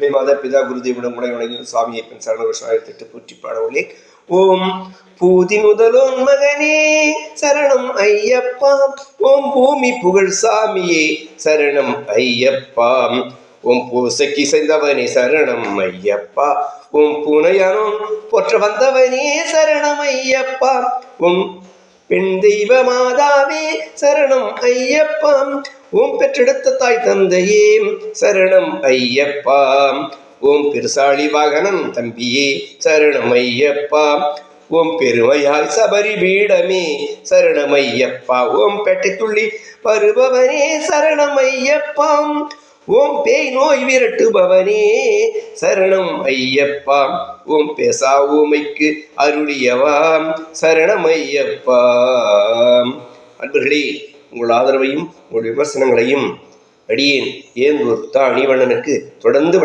மாதா பிதா குருதேவிடம் முனை வணங்கி சுவாமியை பெண் சரண போற்றி பாடவுள்ளே. ஓம் பூதி முதலோன் மகனே சரணம் ஐயப்பா. ஓம் பூமி புகழ் சாமியே சரணம் ஐயப்பா. ஓம் பூசைக்கு செய்தவனே சரணம் ஐயப்பா. ஓம் பூனையானோன் போற்ற வந்தவனே சரணம் ஐயப்பா. ஓம் பெண் தெய்வ மாதாவே சரணம் ஐயப்பா. ஓம் பெற்றெடுத்த தாய் தந்தையே சரணம் ஐயப்பா. ஓம் பெருசாளி வாகனம் தம்பியே சரணம் ஐயப்பா. ஓம் பெருமையாய் சபரி பீடமே சரணம் ஐயப்பா. ஓம் பெட்டை துள்ளி வருபவனே சரணம் ஐயப்பா. ஓம் பேய் நோய் விரட்டுபவனே சரணம் ஐயப்பா. ஓம் பேசா ஊமைக்கு அருளியவாம் சரணம் ஐயப்பா. அன்பர்களே, உங்கள் ஆதரவையும் உங்கள் விமர்சனங்களையும் அடியேன் ஏந்தூர் அணிவண்ணனுக்கு தொடர்ந்து